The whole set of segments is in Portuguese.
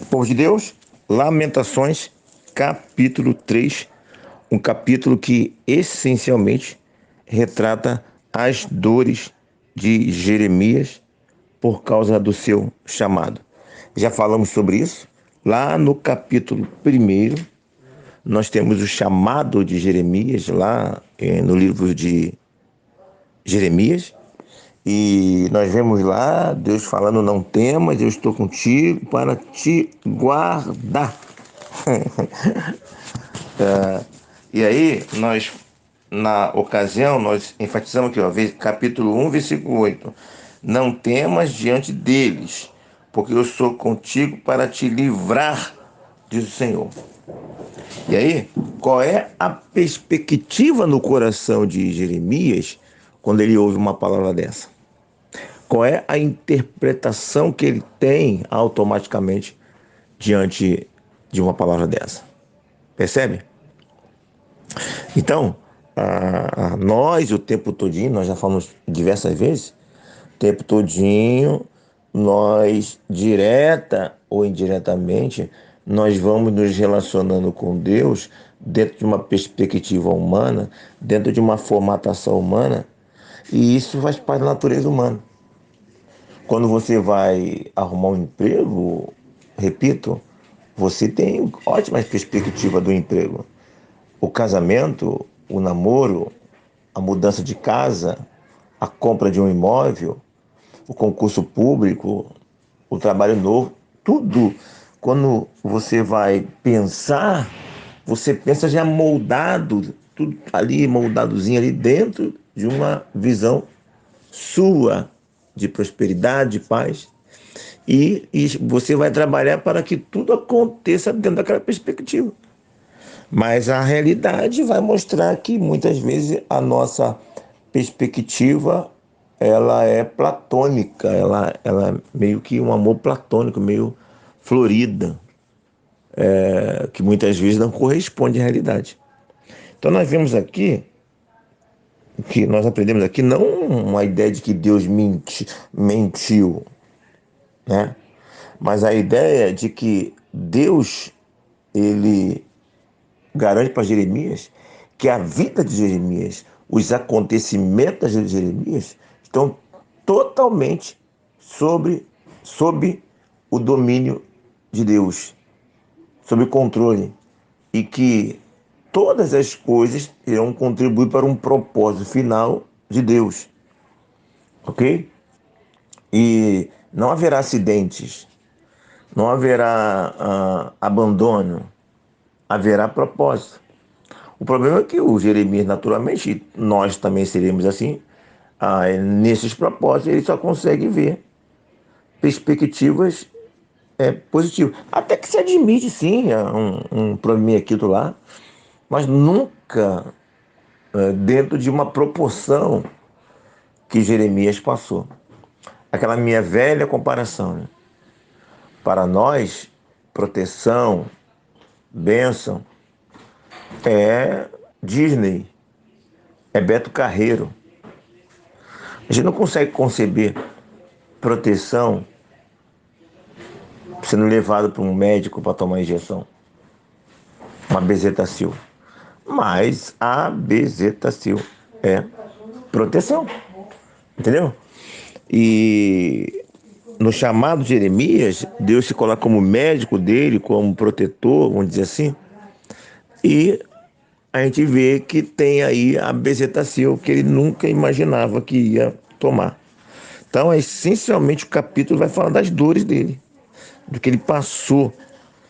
Povo de Deus, Lamentações, capítulo 3, um capítulo que essencialmente retrata as dores de Jeremias por causa do seu chamado. Já falamos sobre isso. Lá no capítulo 1, nós temos o chamado de Jeremias, lá no livro de Jeremias. E nós vemos lá Deus falando: não temas, eu estou contigo para te guardar. E aí, na ocasião, nós enfatizamos aqui, ó, capítulo 1, versículo 8. Não temas diante deles, porque eu sou contigo para te livrar, diz o Senhor. E aí, qual é a perspectiva no coração de Jeremias quando ele ouve uma palavra dessa? Qual é a interpretação que ele tem automaticamente diante de uma palavra dessa? Percebe? Então, nós o tempo todinho, nós já falamos diversas vezes, o tempo todinho, nós, direta ou indiretamente, nós vamos nos relacionando com Deus dentro de uma perspectiva humana, dentro de uma formatação humana, e isso faz parte da natureza humana. Quando você vai arrumar um emprego, repito, você tem ótimas perspectivas do emprego. O casamento, o namoro, a mudança de casa, a compra de um imóvel, o concurso público, o trabalho novo, tudo, quando você vai pensar, você pensa já moldado, tudo ali, moldadozinho ali dentro de uma visão sua de prosperidade, de paz. E você vai trabalhar para que tudo aconteça dentro daquela perspectiva. Mas a realidade vai mostrar que muitas vezes a nossa perspectiva ela é platônica, ela é meio que um amor platônico, meio florida, que muitas vezes não corresponde à realidade. Então nós vemos aqui, que nós aprendemos aqui, não uma ideia de que Deus mentiu, né? Mas a ideia de que Deus, ele garante para Jeremias que a vida de Jeremias, os acontecimentos de Jeremias estão totalmente sob o domínio de Deus, sob controle, e que todas as coisas irão contribuir para um propósito final de Deus, ok? E não haverá acidentes, não haverá abandono, haverá propósito. O problema é que o Jeremias, naturalmente, nós também seremos assim, nesses propósitos, ele só consegue ver perspectivas positivas. Até que se admite, sim, um probleminha aqui do lá, mas nunca dentro de uma proporção que Jeremias passou. Aquela minha velha comparação, né? Para nós, proteção, bênção, é Disney, é Beto Carreiro. A gente não consegue conceber proteção sendo levado para um médico para tomar injeção, uma bezetacil. Mas a bezetacil é proteção, entendeu? E no chamado de Jeremias, Deus se coloca como médico dele, como protetor, vamos dizer assim, e a gente vê que tem aí a bezetacil que ele nunca imaginava que ia tomar. Então, essencialmente, o capítulo vai falar das dores dele, do que ele passou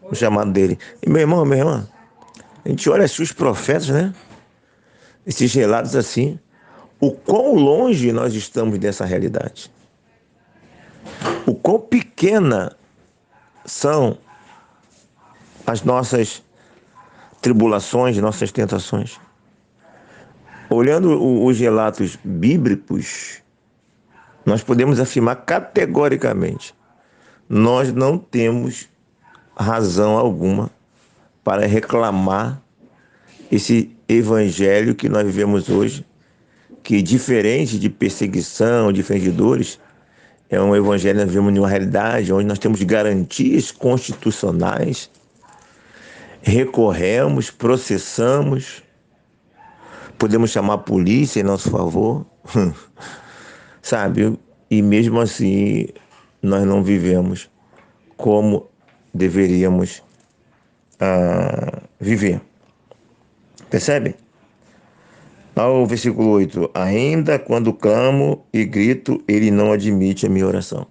no chamado dele. E meu irmão, minha irmã, a gente olha assim os profetas, né? Esses relatos assim, o quão longe nós estamos dessa realidade. O quão pequena são as nossas tribulações, nossas tentações. Olhando os relatos bíblicos, nós podemos afirmar categoricamente: nós não temos razão alguma para reclamar esse evangelho que nós vivemos hoje, que diferente de perseguição, de dores, É um evangelho, nós vivemos numa realidade onde nós temos garantias constitucionais, recorremos, processamos, podemos chamar a polícia em nosso favor, sabe? E mesmo assim, nós não vivemos como deveríamos viver. Percebe? Ao versículo 8: ainda quando clamo e grito, ele não admite a minha oração.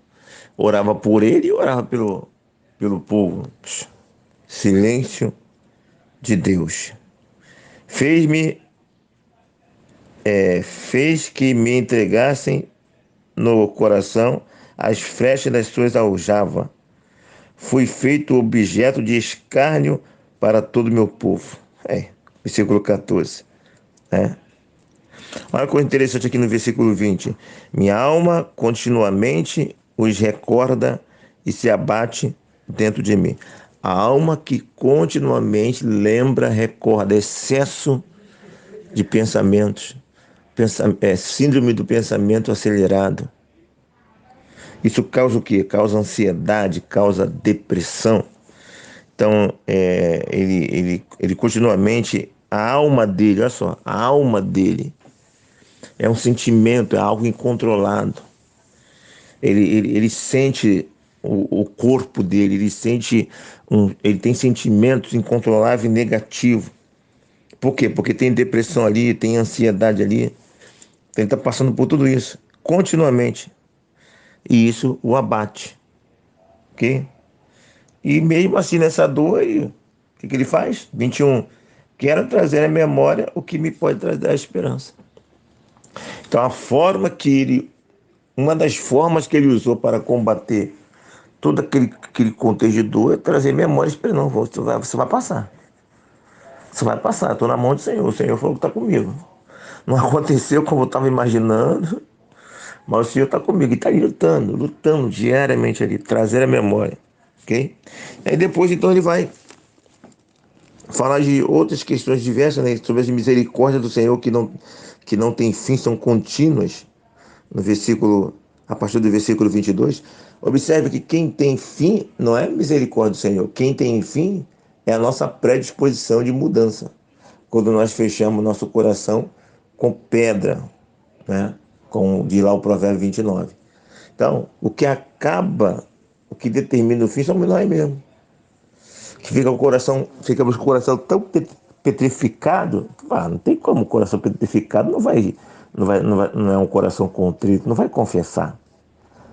Orava por ele e orava pelo povo. Silêncio de Deus. Fez-me, fez que me entregassem no coração as flechas das suas aljavas. Fui feito objeto de escárnio para todo o meu povo. Versículo 14. Olha que coisa interessante aqui no versículo 20. Minha alma continuamente os recorda e se abate dentro de mim. A alma que continuamente lembra, recorda, excesso de pensamentos, síndrome do pensamento acelerado. Isso causa o quê? Causa ansiedade, causa depressão. Então, ele continuamente, a alma dele, olha só, a alma dele é um sentimento, é algo incontrolado. Ele sente o corpo dele, ele tem sentimentos incontroláveis e negativos. Por quê? Porque tem depressão ali, tem ansiedade ali. Ele está passando por tudo isso continuamente. E isso o abate. Ok? E mesmo assim, nessa dor, o que ele faz? 21. Quero trazer à memória o que me pode trazer a esperança. Então, uma das formas que ele usou para combater todo aquele contexto de dor é trazer memórias para ele. Não, você vai passar. Você vai passar, estou na mão do Senhor. O Senhor falou que está comigo. Não aconteceu como eu estava imaginando, mas o Senhor está comigo. E está lutando diariamente ali, trazer a memória. Ok? Aí depois, então, ele vai falar de outras questões diversas, né? Sobre as misericórdias do Senhor que não tem fim, são contínuas. A partir do versículo 22, observe que quem tem fim não é misericórdia do Senhor. Quem tem fim é a nossa predisposição de mudança. Quando nós fechamos nosso coração com pedra, né? Como diz lá o provérbio 29. Então, o que determina o fim somos nós mesmos. Que ficamos com o coração tão petrificado, não tem como o coração petrificado não é um coração contrito, não vai confessar,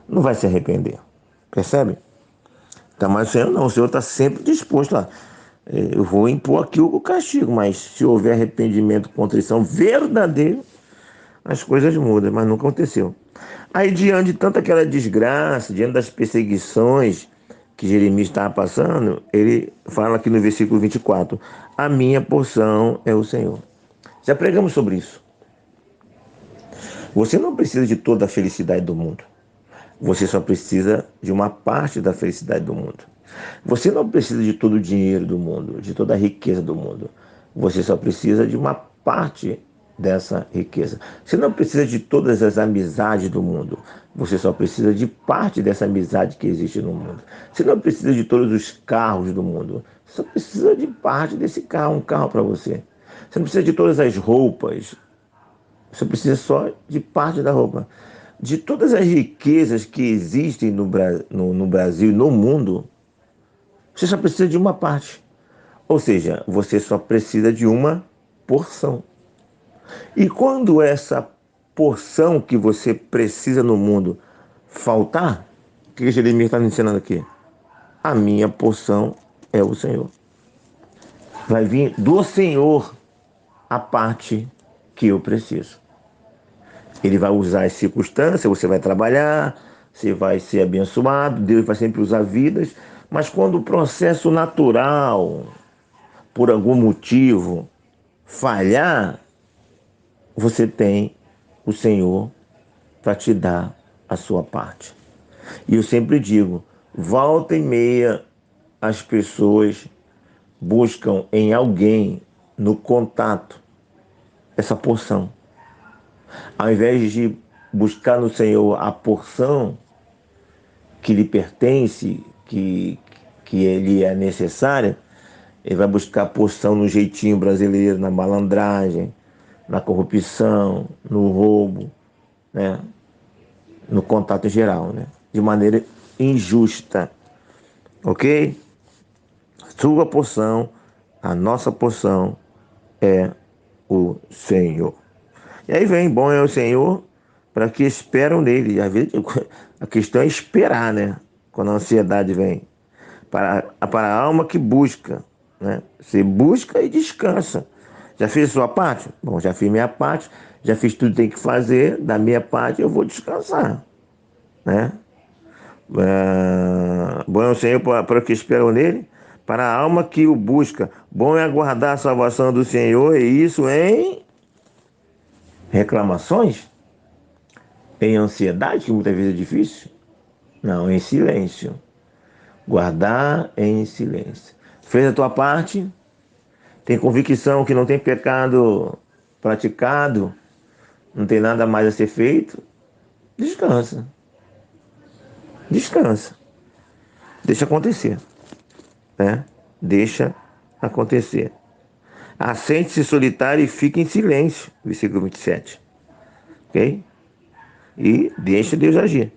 não vai se arrepender. Percebe? Então, mas o Senhor não, o Senhor está sempre disposto a. Eu vou impor aqui o castigo, mas se houver arrependimento, contrição verdadeiro, as coisas mudam, mas nunca aconteceu. Aí, diante de tanta aquela desgraça, diante das perseguições que Jeremias estava passando, ele fala aqui no versículo 24: a minha porção é o Senhor. Já pregamos sobre isso. Você não precisa de toda a felicidade do mundo. Você só precisa de uma parte da felicidade do mundo. Você não precisa de todo o dinheiro do mundo, de toda a riqueza do mundo. Você só precisa de uma parte dessa riqueza. Você não precisa de todas as amizades do mundo. Você só precisa de parte dessa amizade que existe no mundo. Você não precisa de todos os carros do mundo. Você só precisa de parte desse carro, um carro para você. Você não precisa de todas as roupas. Você precisa só de parte da roupa. De todas as riquezas que existem no Brasil e no mundo, você só precisa de uma parte. Ou seja, você só precisa de uma porção. E quando essa porção que você precisa no mundo faltar, o que Jeremias está me ensinando aqui? A minha porção é o Senhor. Vai vir do Senhor a parte que eu preciso. Ele vai usar as circunstâncias, você vai trabalhar, você vai ser abençoado, Deus vai sempre usar vidas, mas quando o processo natural, por algum motivo, falhar, você tem o Senhor para te dar a sua parte. E eu sempre digo, volta e meia as pessoas buscam em alguém, no contato, essa porção. Ao invés de buscar no Senhor a porção, que lhe pertence, que ele é necessário, ele vai buscar porção no jeitinho brasileiro, na malandragem, na corrupção, no roubo, né? No contato geral, né? De maneira injusta, ok? Sua porção, a nossa porção é o Senhor. E aí vem, bom é o Senhor para que esperam nele. Às vezes a questão é esperar, né? Quando a ansiedade vem. Para a alma que busca, né? Você busca e descansa. Já fez a sua parte? Bom, já fiz minha parte, já fiz tudo que tem que fazer, da minha parte eu vou descansar, né? Bom é o Senhor para que esperam nele, para a alma que o busca. Bom é aguardar a salvação do Senhor, e isso em reclamações, em ansiedade, que muitas vezes é difícil. Não, em silêncio. Guardar em silêncio. Fez a tua parte, tem convicção que não tem pecado praticado, não tem nada mais a ser feito, descansa. Descansa. Deixa acontecer, né? Deixa acontecer. Assente-se solitário e fique em silêncio, versículo 27. Ok? E deixa Deus agir.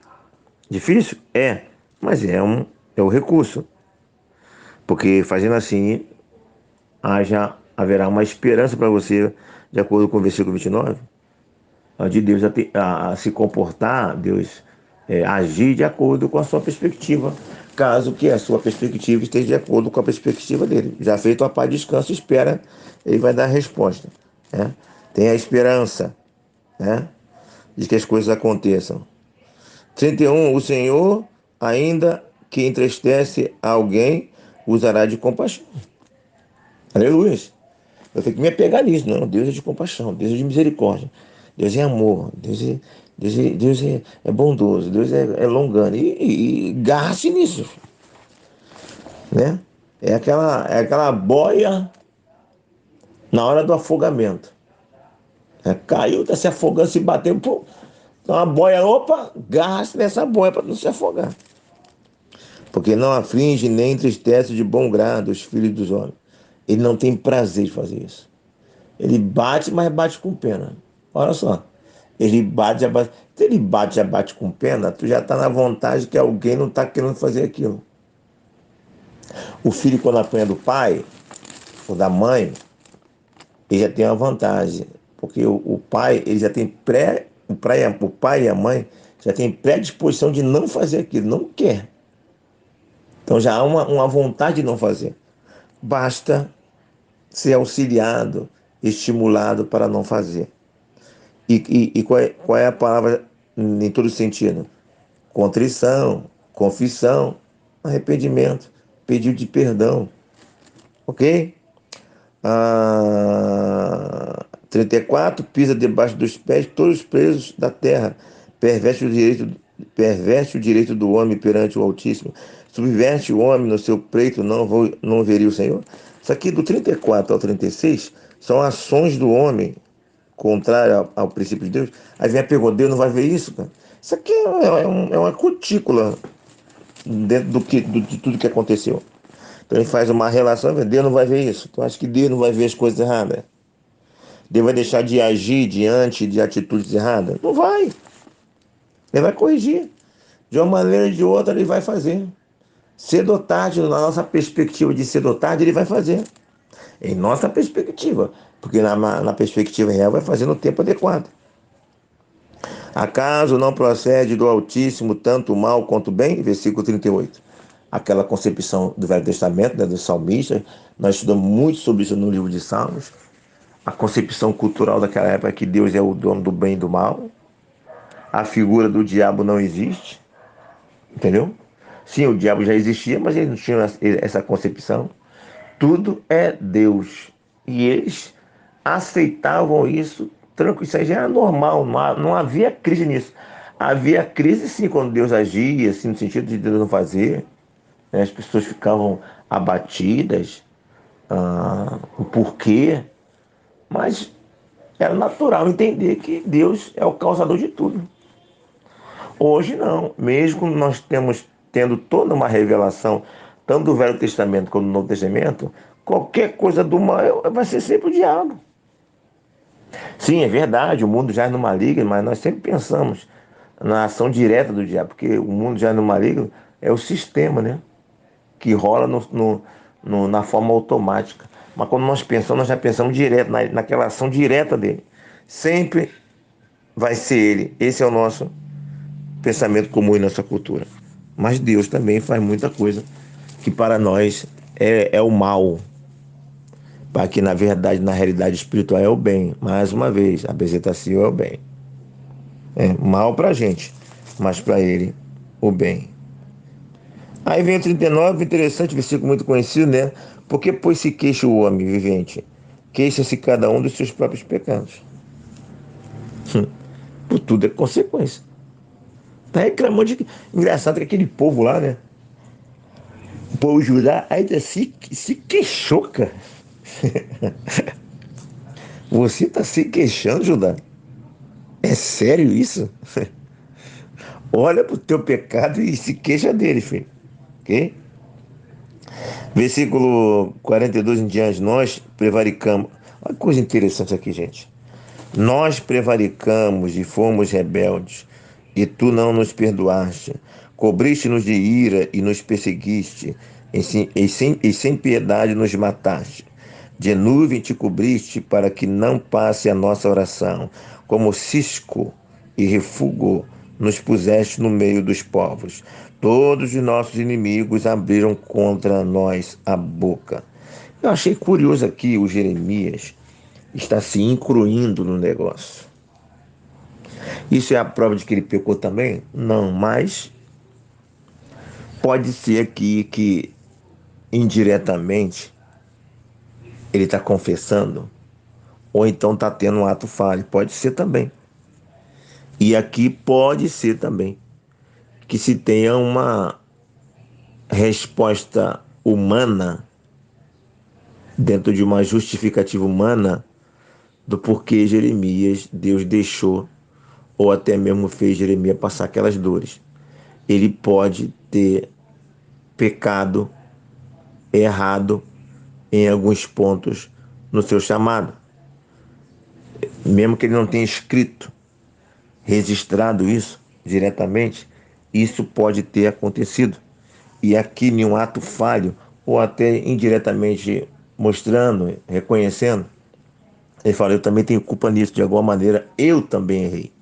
Difícil? É, mas é o recurso. Porque fazendo assim, haverá uma esperança para você, de acordo com o versículo 29, de Deus a se comportar, Deus agir de acordo com a sua perspectiva, caso que a sua perspectiva esteja de acordo com a perspectiva dele. Já feito a paz, descanso, espera, ele vai dar a resposta, né? Tenha esperança, né, de que as coisas aconteçam. 31. O Senhor, ainda que entristece alguém, usará de compaixão. Aleluia. Eu tenho que me apegar nisso. Não, Deus é de compaixão, Deus é de misericórdia, Deus é amor, Deus é bondoso, Deus é longano. E garra-se nisso, né? É aquela boia na hora do afogamento. Caiu, tá se afogando, se bateu, pô. Então a boia, opa, garra-se nessa boia para não se afogar. Porque não aflige nem entristece de bom grado os filhos dos homens. Ele não tem prazer de fazer isso. Ele bate, mas bate com pena. Olha só. Ele bate, já bate. Se ele bate, já bate com pena, tu já está na vontade que alguém não está querendo fazer aquilo. O filho, quando apanha do pai ou da mãe, ele já tem uma vantagem. Porque o pai, ele já tem o pai e a mãe já tem predisposição de não fazer aquilo, não quer. Então já há uma vontade de não fazer. Basta ser auxiliado, estimulado para não fazer. E qual é a palavra em todo sentido? Contrição, confissão, arrependimento, pedido de perdão. Ok? 34, pisa debaixo dos pés todos os presos da terra, perverte o direito do homem perante o Altíssimo, subverte o homem no seu pleito, não veria o Senhor. Isso aqui do 34 ao 36 são ações do homem contrária ao princípio de Deus. Aí vem a pergunta: Deus não vai ver isso, cara? Isso aqui é uma cutícula dentro de tudo que aconteceu. Então ele faz uma relação, Deus não vai ver isso. Tu acha que Deus não vai ver as coisas erradas? Deus vai deixar de agir diante de atitudes erradas? Não vai. Ele vai corrigir. De uma maneira ou de outra ele vai fazer. Cedo ou tarde, na nossa perspectiva de cedo ou tarde, ele vai fazer. Em nossa perspectiva. Porque na perspectiva real vai fazer no tempo adequado. Acaso não procede do Altíssimo tanto o mal quanto o bem? Versículo 38. Aquela concepção do Velho Testamento, né, do salmista. Nós estudamos muito sobre isso no livro de Salmos. A concepção cultural daquela época é que Deus é o dono do bem e do mal. A figura do diabo não existe. Entendeu? Sim, o diabo já existia, mas eles não tinham essa concepção. Tudo é Deus. E eles aceitavam isso tranquilo. Isso aí já era normal, não havia crise nisso. Havia crise sim quando Deus agia, assim, no sentido de Deus não fazer. Né? As pessoas ficavam abatidas, o porquê. Mas era natural entender que Deus é o causador de tudo. Hoje não. Mesmo nós temos tendo toda uma revelação, tanto do Velho Testamento como do Novo Testamento, qualquer coisa do mal vai ser sempre o diabo. Sim, é verdade, o mundo já é no maligno, mas nós sempre pensamos na ação direta do diabo, porque o mundo já é no maligno é o sistema, né? Que rola na forma automática. Mas quando nós pensamos, nós já pensamos direto, naquela ação direta dele. Sempre vai ser ele. Esse é o nosso pensamento comum em nossa cultura. Mas Deus também faz muita coisa que para nós é o mal, para que na verdade, na realidade espiritual é o bem. Mais uma vez, a bezetacil é o bem. É mal para a gente, mas para ele o bem. Aí vem o 39, interessante, versículo muito conhecido, né? Porque pois se queixa o homem vivente, queixa-se cada um dos seus próprios pecados. Por tudo é consequência. Tá reclamando de. Engraçado que aquele povo lá, né? O povo Judá ainda se queixou, cara. Você tá se queixando, Judá? É sério isso? Olha pro teu pecado e se queixa dele, filho. Ok? Versículo 42 em diante, nós prevaricamos. Olha que coisa interessante aqui, gente. Nós prevaricamos e fomos rebeldes, e tu não nos perdoaste. Cobriste-nos de ira e nos perseguiste, e sem piedade nos mataste. De nuvem te cobriste para que não passe a nossa oração. Como cisco e refúgio nos puseste no meio dos povos. Todos os nossos inimigos abriram contra nós a boca. Eu achei curioso aqui o Jeremias está se incluindo no negócio. Isso é a prova de que ele pecou também? Não, mas pode ser aqui que indiretamente ele está confessando, ou então está tendo um ato falho. Pode ser também. E aqui pode ser também que se tenha uma resposta humana, dentro de uma justificativa humana, do porquê Jeremias, Deus deixou, ou até mesmo fez Jeremias passar aquelas dores. Ele pode ter pecado, errado em alguns pontos no seu chamado. Mesmo que ele não tenha escrito, registrado isso diretamente, isso pode ter acontecido. E aqui, em um ato falho, ou até indiretamente mostrando, reconhecendo, ele fala: eu também tenho culpa nisso, de alguma maneira eu também errei.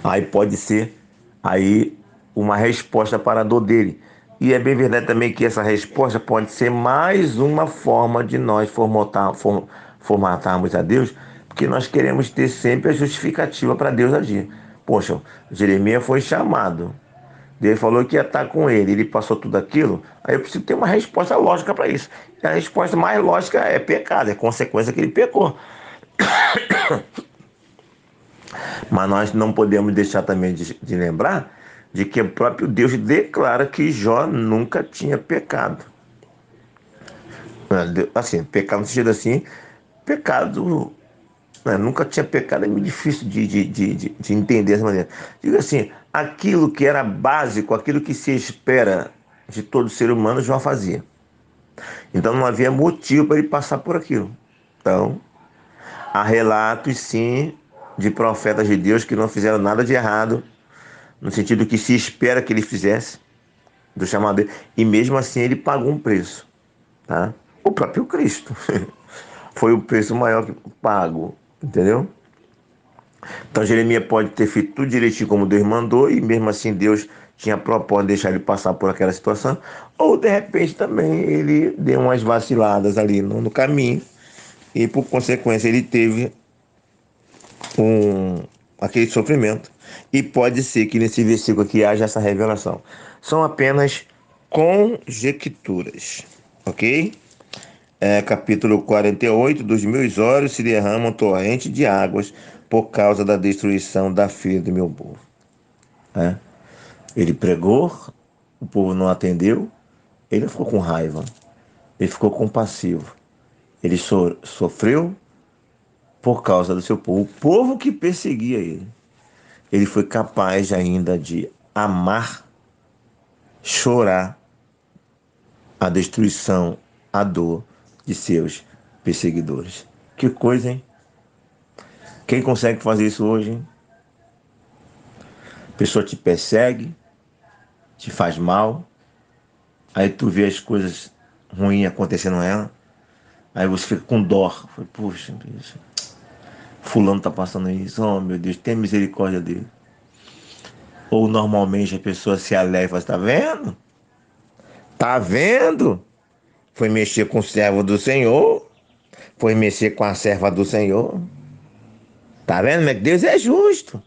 Aí pode ser aí uma resposta para a dor dele. E é bem verdade também que essa resposta pode ser mais uma forma de nós formatarmos a Deus, porque nós queremos ter sempre a justificativa para Deus agir. Poxa, Jeremias foi chamado, Deus falou que ia estar com ele, ele passou tudo aquilo, aí eu preciso ter uma resposta lógica para isso. E a resposta mais lógica é pecado, é consequência que ele pecou. Mas nós não podemos deixar também de lembrar de que o próprio Deus declara que Jó nunca tinha pecado. Assim, pecado no sentido assim, pecado, né, nunca tinha pecado, é muito difícil de entender dessa maneira. Diga assim, aquilo que era básico, aquilo que se espera de todo ser humano, Jó fazia. Então não havia motivo para ele passar por aquilo. Então, há relatos, sim, de profetas de Deus que não fizeram nada de errado, no sentido que se espera que ele fizesse, do chamado dele, e mesmo assim ele pagou um preço, tá? O próprio Cristo foi o preço maior que pago, entendeu? Então Jeremias pode ter feito tudo direitinho como Deus mandou, e mesmo assim Deus tinha propósito de deixar ele passar por aquela situação, ou de repente também ele deu umas vaciladas ali no caminho, e por consequência ele teve aquele sofrimento. E pode ser que nesse versículo aqui haja essa revelação. São apenas conjecturas, ok? Capítulo 48: dos meus olhos se derramam torrente de águas por causa da destruição da filha do meu povo. Ele pregou, o povo não atendeu, ele ficou com raiva, ele ficou compassivo, ele sofreu por causa do seu povo, o povo que perseguia ele. Ele foi capaz ainda de amar chorar a destruição, a dor de seus perseguidores. Que coisa, hein? Quem consegue fazer isso hoje, hein? A pessoa te persegue, te faz mal, aí tu vê as coisas ruins acontecendo a ela, aí você fica com dó. Puxa, bicho, fulano tá passando isso, oh meu Deus, tem misericórdia dele. Ou normalmente a pessoa se alegra e fala, tá vendo? Tá vendo? Foi mexer com o servo do Senhor, foi mexer com a serva do Senhor. Tá vendo? Mas Deus é justo.